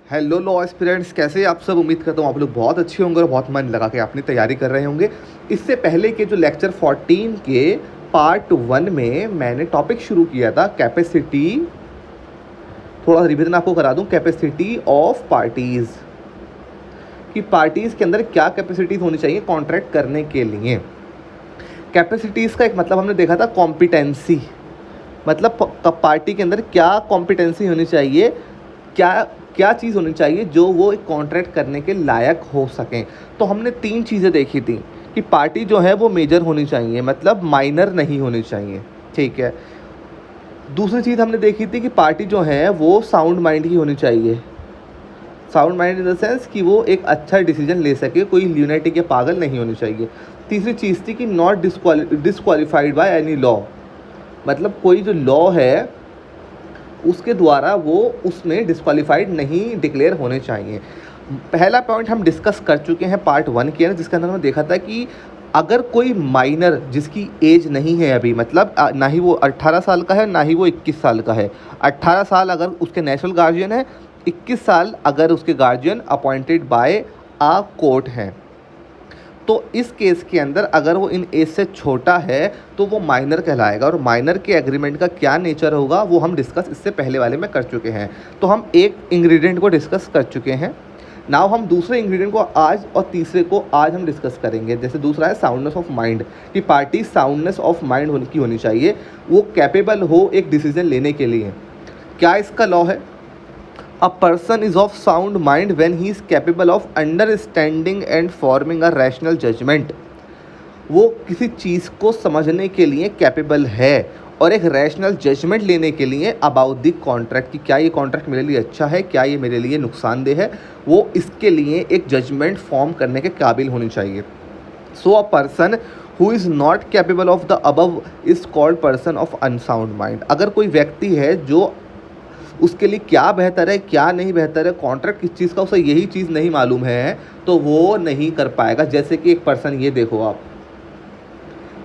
Hello law aspirants, कैसे आप सब। उम्मीद करता हूँ आप लोग बहुत अच्छे होंगे और बहुत मन लगा के अपनी तैयारी कर रहे होंगे। इससे पहले के जो लेक्चर 14 के पार्ट 1 में मैंने टॉपिक शुरू किया था कैपेसिटी, थोड़ा रिवीजन आपको करा दूँ। कैपेसिटी ऑफ पार्टीज़ कि पार्टीज़ के अंदर क्या कैपेसिटीज़ होनी चाहिए कॉन्ट्रैक्ट करने के लिए। कैपेसिटीज़ का एक मतलब हमने देखा था कॉम्पिटेंसी, मतलब पार्टी के अंदर क्या कॉम्पिटेंसी होनी चाहिए, क्या क्या चीज़ होनी चाहिए जो वो एक कॉन्ट्रैक्ट करने के लायक हो सकें। तो हमने 3 चीज़ें देखी थी कि पार्टी जो है वो मेजर होनी चाहिए, मतलब माइनर नहीं होनी चाहिए, ठीक है। दूसरी चीज़ हमने देखी थी कि पार्टी जो है वो साउंड माइंड की होनी चाहिए। Sound mind in the sense कि वो एक अच्छा डिसीजन ले सके, कोई ल्यूनेटिक या पागल नहीं होनी चाहिए। तीसरी चीज़ थी कि not disqualified by any law, मतलब कोई जो लॉ है उसके द्वारा वो उसमें डिस्क्वालीफाइड नहीं डिक्लेयर होने चाहिए। पहला पॉइंट हम डिस्कस कर चुके हैं पार्ट 1 के अंदर, जिसके अंदर हमने देखा था कि अगर कोई माइनर जिसकी एज नहीं है अभी, मतलब ना ही वो 18 साल का है ना ही वो 21 साल का है। 18 साल अगर उसके नेचुरल गार्जियन है, 21 साल अगर उसके guardian appointed by a court हैं, तो इस केस के अंदर अगर वो इन एज से छोटा है तो वो माइनर कहलाएगा। और माइनर के एग्रीमेंट का क्या नेचर होगा वो हम डिस्कस इससे पहले वाले में कर चुके हैं। तो हम एक इंग्रेडिएंट को डिस्कस कर चुके हैं। नाउ हम दूसरे इंग्रेडिएंट को आज और तीसरे को आज हम डिस्कस करेंगे। जैसे दूसरा है साउंडनेस ऑफ माइंड, कि पार्टी साउंडनेस ऑफ माइंड की होनी चाहिए, वो कैपेबल हो एक डिसीजन लेने के लिए। क्या इसका लॉ है? A person is of sound mind when he is capable of understanding and forming a rational judgment. वो किसी चीज़ को समझने के लिए कैपेबल है और एक रैशनल जजमेंट लेने के लिए अबाउट द कॉन्ट्रैक्ट, कि क्या ये कॉन्ट्रैक्ट मेरे लिए अच्छा है, क्या ये मेरे लिए नुकसानदेह है, वो इसके लिए एक जजमेंट फॉर्म करने के काबिल होनी चाहिए। So a person who is not capable of the above is called person of unsound mind. अगर कोई व्यक्ति है जो उसके लिए क्या बेहतर है क्या नहीं बेहतर है, कॉन्ट्रैक्ट किस चीज़ का, उसे यही चीज़ नहीं मालूम है, तो वो नहीं कर पाएगा। जैसे कि एक पर्सन, ये देखो आप,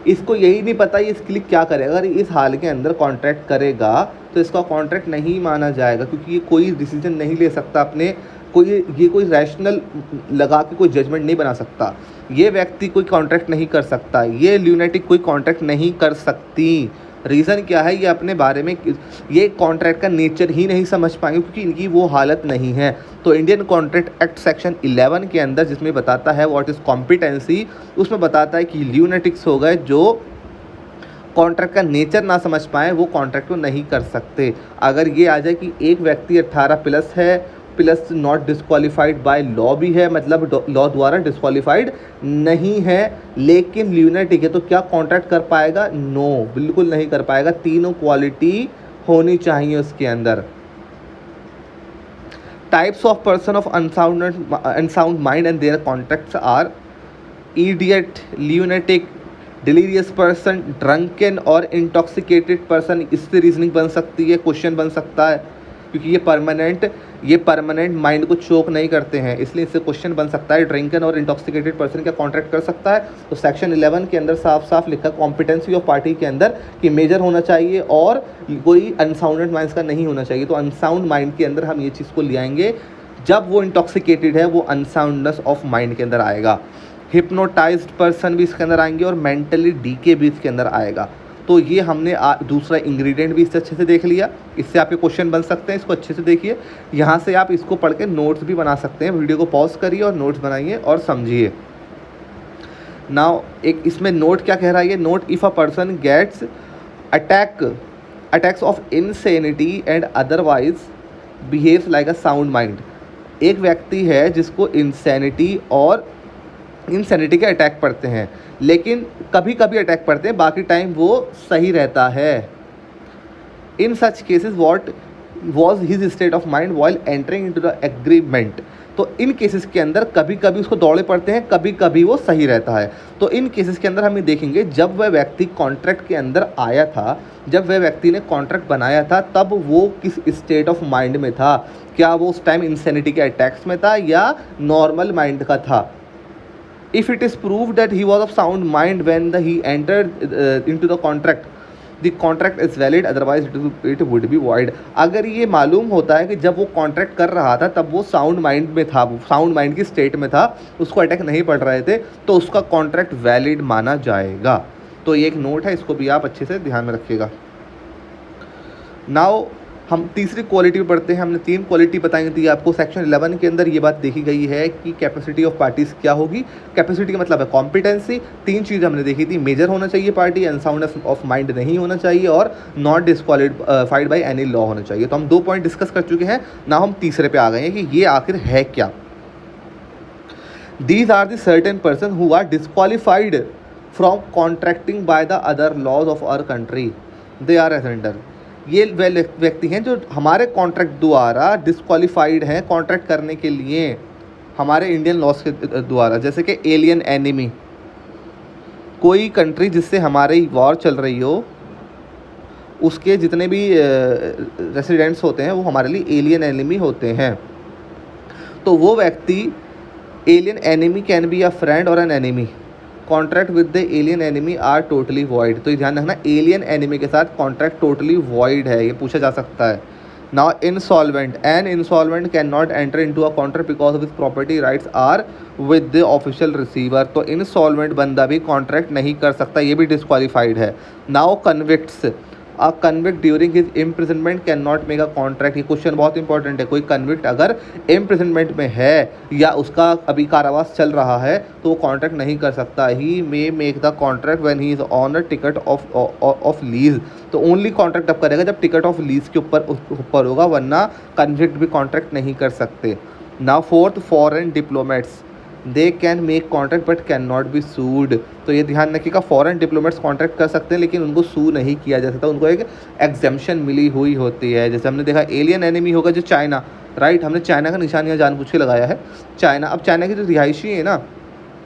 इसको यही नहीं पता ये इसके लिए क्या करेगा। अगर इस हाल के अंदर कॉन्ट्रैक्ट करेगा तो इसका कॉन्ट्रैक्ट नहीं माना जाएगा, क्योंकि ये कोई डिसीजन नहीं ले सकता अपने, ये कोई रैशनल लगा के कोई जजमेंट नहीं बना सकता। ये व्यक्ति कोई कॉन्ट्रैक्ट नहीं कर सकता, ये ल्यूनेटिक कोई कॉन्ट्रैक्ट नहीं कर सकती। रीज़न क्या है? ये अपने बारे में, ये कॉन्ट्रैक्ट का नेचर ही नहीं समझ पाएंगे, क्योंकि इनकी वो हालत नहीं है। तो इंडियन कॉन्ट्रैक्ट एक्ट सेक्शन 11 के अंदर जिसमें बताता है व्हाट इज़ कॉम्पिटेंसी, उसमें बताता है कि ल्यूनेटिक्स हो गए जो कॉन्ट्रैक्ट का नेचर ना समझ पाएँ, वो कॉन्ट्रैक्ट को नहीं कर सकते। अगर ये आ जाए कि एक व्यक्ति 18 प्लस है, plus not disqualified by law भी है, मतलब लॉ द्वारा डिस्क्वालीफाइड नहीं है, लेकिन ल्यूनेटिक है, तो क्या कॉन्ट्रैक्ट कर पाएगा? नो, बिल्कुल नहीं कर पाएगा। तीनों क्वालिटी होनी चाहिए उसके अंदर। Types of person of unsound mind and their contracts are idiot, lunatic, delirious person, drunken और इंटॉक्सिकेटेड पर्सन। इससे रीजनिंग बन सकती है, क्वेश्चन बन सकता है, क्योंकि ये परमानेंट माइंड को चोक नहीं करते हैं, इसलिए इससे क्वेश्चन बन सकता है। ड्रिंकन और इंटॉक्सिकेटेड पर्सन क्या कॉन्ट्रैक्ट कर सकता है? तो सेक्शन 11 के अंदर साफ साफ लिखा कॉम्पिटेंसी ऑफ पार्टी के अंदर कि मेजर होना चाहिए और कोई अनसाउंडेड माइंड का नहीं होना चाहिए। तो अनसाउंड माइंड के अंदर हम ये चीज़ को ले आएंगे। जब वो इंटॉक्सिकेटेड है वो अनसाउंडनेस ऑफ माइंड के अंदर आएगा। हिप्नोटाइज्ड पर्सन भी इसके अंदर आएंगे और मेंटली डीके भी इसके अंदर आएगा। तो ये हमने दूसरा इंग्रेडिएंट भी इससे अच्छे से देख लिया। इससे आपके क्वेश्चन बन सकते हैं, इसको अच्छे से देखिए। यहाँ से आप इसको पढ़ के नोट्स भी बना सकते हैं। वीडियो को पॉज करिए और नोट्स बनाइए और समझिए। नाउ एक इसमें नोट क्या कह रहा है ये note, if a person gets attacks of insanity and otherwise behaves like a sound mind. एक व्यक्ति है जिसको इंसैनिटी के अटैक पड़ते हैं, लेकिन कभी कभी अटैक पड़ते हैं, बाकी टाइम वो सही रहता है। In such cases what was his state of mind while entering into the agreement. तो इन केसेस के अंदर कभी कभी उसको दौड़े पड़ते हैं, कभी कभी वो सही रहता है। तो इन केसेस के अंदर हम ये देखेंगे, जब वह व्यक्ति कॉन्ट्रैक्ट के अंदर आया था, जब वह व्यक्ति ने कॉन्ट्रैक्ट बनाया था, तब वो किस स्टेट ऑफ माइंड में था? क्या वो उस टाइम इंसैनिटी के अटैक्स में था या नॉर्मल माइंड का था? If it is proved that he was of sound mind when he entered into the contract, the contract is valid, otherwise it would be void. अगर ये मालूम होता है कि जब वो कॉन्ट्रैक्ट कर रहा था तब वो साउंड माइंड में था, साउंड माइंड की स्टेट में था, उसको अटैक नहीं पड़ रहे थे, तो उसका कॉन्ट्रैक्ट वैलिड माना जाएगा। तो ये एक नोट है, इसको भी आप अच्छे से ध्यान में रखिएगा। नाउ हम तीसरी क्वालिटी पे पढ़ते हैं। हमने 3 क्वालिटी बताई थी आपको। सेक्शन 11 के अंदर ये बात देखी गई है कि कैपेसिटी ऑफ पार्टीज क्या होगी। कैपेसिटी का मतलब है कॉम्पिटेंसी। 3 चीज़ हमने देखी थी, मेजर होना चाहिए पार्टी, अनसाउंडनेस ऑफ माइंड नहीं होना चाहिए, और not disqualified by any law होना चाहिए। तो हम 2 पॉइंट डिस्कस कर चुके हैं ना, हम तीसरे पे आ गए हैं कि ये आखिर है क्या। These are the certain person who are disqualified from contracting by the other laws of our country. They are as under. ये व्यक्ति हैं जो हमारे कॉन्ट्रैक्ट द्वारा डिस्क्वालीफाइड हैं कॉन्ट्रैक्ट करने के लिए हमारे इंडियन लॉज के द्वारा। जैसे कि एलियन एनिमी, कोई कंट्री जिससे हमारी वॉर चल रही हो, उसके जितने भी रेसिडेंट्स होते हैं वो हमारे लिए एलियन एनिमी होते हैं। तो वो व्यक्ति, alien enemy can be a friend और an enemy, contract with the alien enemy are totally void. तो ये ध्यान रखना, एलियन एनिमी के साथ कॉन्ट्रैक्ट टोटली वॉइड है, ये पूछा जा सकता है। Now insolvent, an insolvent can not enter into a contract because of his property rights are with the official receiver. तो इंसॉल्वेंट बंदा भी कॉन्ट्रैक्ट नहीं कर सकता, ये भी डिस्क्वालीफाइड है। Now convicts, a convict during his imprisonment can not make a contract. ये क्वेश्चन बहुत इंपॉर्टेंट है। कोई कन्विक्ट अगर इम्प्रिजनमेंट में है या उसका अभी कारावास चल रहा है तो वो कॉन्ट्रैक्ट नहीं कर सकता। He may make the contract when he is on a ticket of leave. तो ओनली कॉन्ट्रैक्ट अब करेगा जब टिकट ऑफ लीज के ऊपर होगा, वरना कन्विक्ट भी कॉन्ट्रैक्ट नहीं कर सकते। Now fourth, foreign diplomats, they can make contract but can not be sued. तो ये ध्यान रखिएगा, फॉरेन डिप्लोमेट्स कॉन्ट्रैक्ट कर सकते हैं लेकिन उनको सू नहीं किया जा सकता, उनको एक एग्जेम्पशन मिली हुई होती है। जैसे हमने देखा एलियन एनिमी होगा जो चाइना, राइट, हमने चाइना का निशान यहाँ जानबूझ के लगाया है। चाइना, अब चाइना की जो रिहायशी है ना,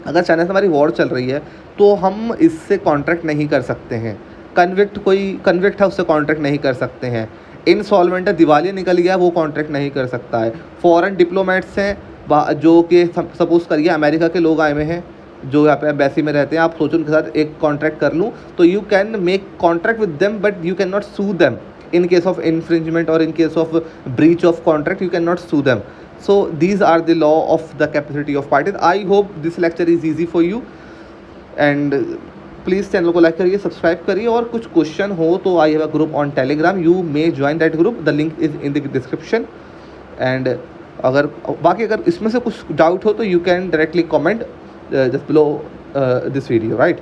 अगर चाइना से हमारी वॉर चल रही है तो हम इससे कॉन्ट्रैक्ट नहीं कर सकते हैं। कन्विक्ट, कोई कन्विक्ट है उससे कॉन्ट्रैक्ट नहीं कर सकते हैं। इनसॉल्वेंट है, दिवालिया निकल गया, वो कॉन्ट्रैक्ट नहीं कर सकता है। फॉरेन डिप्लोमेट्स हैं जो कि सपोज करिए अमेरिका के लोग आए हुए हैं जो यहाँ पे एम्बेसी में रहते हैं, आप सोचो उनके साथ एक कॉन्ट्रैक्ट कर लूँ, तो you can make contract with them but you can not sue them in case of infringement or in case of breach of contract. You cannot sue them. So these are the law of the capacity of parties. I hope this lecture is easy for you and please channel को like करिए, subscribe करिए, और कुछ question हो तो I have a group on Telegram, you may join that group, the link is in the description. And अगर बाकी अगर इसमें से कुछ डाउट हो तो you can directly comment just below this video, right.